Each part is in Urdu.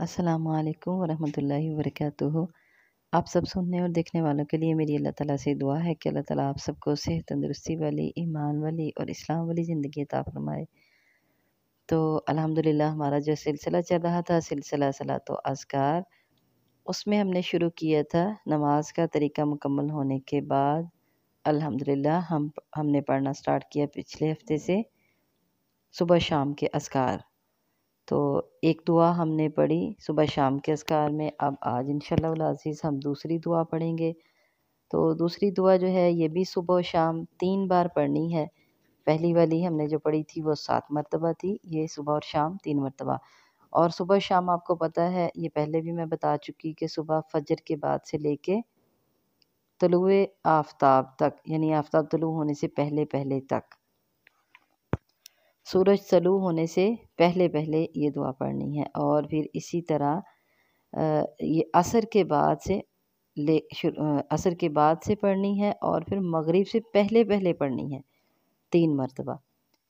السلام علیکم ورحمۃ اللہ وبرکاتہ۔ آپ سب سننے اور دیکھنے والوں کے لیے میری اللہ تعالیٰ سے دعا ہے کہ اللہ تعالیٰ آپ سب کو صحت، تندرستی والی، ایمان والی اور اسلام والی زندگی عطا فرمائے۔ تو الحمدللہ ہمارا جو سلسلہ چل رہا تھا، سلسلہ صلاۃ و اذکار، اس میں ہم نے شروع کیا تھا نماز کا طریقہ مکمل ہونے کے بعد الحمدللہ ہم نے پڑھنا سٹارٹ کیا پچھلے ہفتے سے صبح شام کے اذکار۔ تو ایک دعا ہم نے پڑھی صبح شام کے اذکار میں، اب آج انشاءاللہ العزیز ہم دوسری دعا پڑھیں گے۔ تو دوسری دعا جو ہے یہ بھی صبح و شام 3 بار پڑھنی ہے۔ پہلی والی ہم نے جو پڑھی تھی وہ 7 مرتبہ تھی، یہ صبح اور شام 3 مرتبہ۔ اور صبح شام آپ کو پتہ ہے، یہ پہلے بھی میں بتا چکی کہ صبح فجر کے بعد سے لے کے طلوع آفتاب تک، یعنی آفتاب طلوع ہونے سے پہلے پہلے تک، سورج طلوع ہونے سے پہلے پہلے یہ دعا پڑھنی ہے۔ اور پھر اسی طرح یہ عصر کے بعد سے پڑھنی ہے، اور پھر مغرب سے پہلے پہلے پڑھنی ہے 3 مرتبہ۔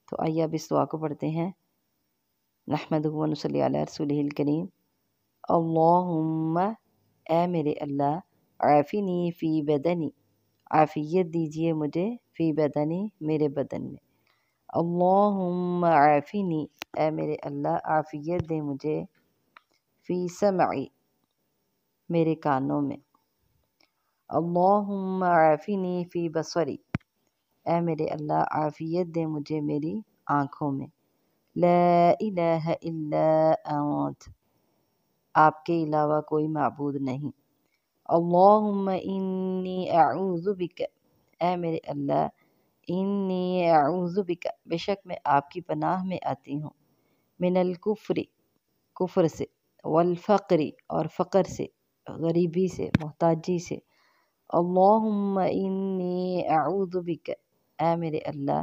تو آئیے اب اس دعا کو پڑھتے ہیں۔ نحمدہ و نصلی علی رسولہ الکریم۔ اللہم، اے میرے اللہ، عافنی فی بدنی، عافیت دیجئے مجھے، فی بدنی، میرے بدن میں۔ اللہم عافنی، اے میرے اللہ عافیت دے مجھے، فی سمعی، میرے کانوں میں۔ اللہم عافنی فی بصری، اے میرے اللہ عافیت دے مجھے میری آنکھوں میں۔ لا الہ الا انت، آپ کے علاوہ کوئی معبود نہیں۔ اللہم انی اعوذ بک، اے میرے اللہ انی اعوذ بک، بے شک میں آپ کی پناہ میں آتی ہوں، من الکفر، کفر سے، والفقر، اور فقر سے، غریبی سے، محتاجی سے۔ اللہم انی اعوذ بک، اے میرے اللہ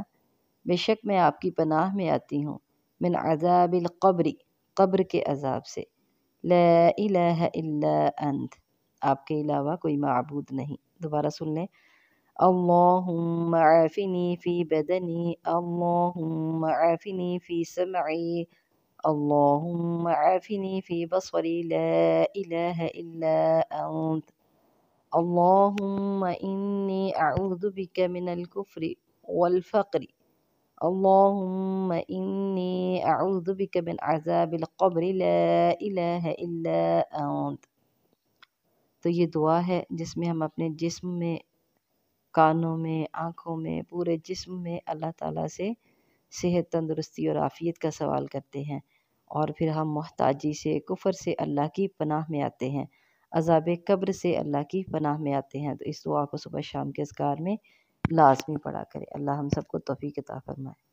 بے شک میں آپ کی پناہ میں آتی ہوں، من عذاب القبر، قبر کے عذاب سے۔ لا الہ الا انت، آپ کے علاوہ کوئی معبود نہیں۔ دوبارہ سن لیں۔ اللہم عافنی فی بدنی، اللہم عافنی فی سمعی، اللہم عافنی فی بصری، لا الہ الا انت، اللہم انی اعوذ بک من الکفر والفقر، اللہم انی اعوذ بک من عذاب القبر، لا الہ الا انت۔ تو یہ دعا ہے جس میں ہم اپنے جسم میں، کانوں میں، آنکھوں میں، پورے جسم میں اللہ تعالیٰ سے صحت، تندرستی اور عافیت کا سوال کرتے ہیں، اور پھر ہم محتاجی سے، کفر سے اللہ کی پناہ میں آتے ہیں، عذاب قبر سے اللہ کی پناہ میں آتے ہیں۔ تو اس دعا کو صبح شام کے اذکار میں لازمی پڑھا کرے۔ اللہ ہم سب کو توفیق عطا فرمائے۔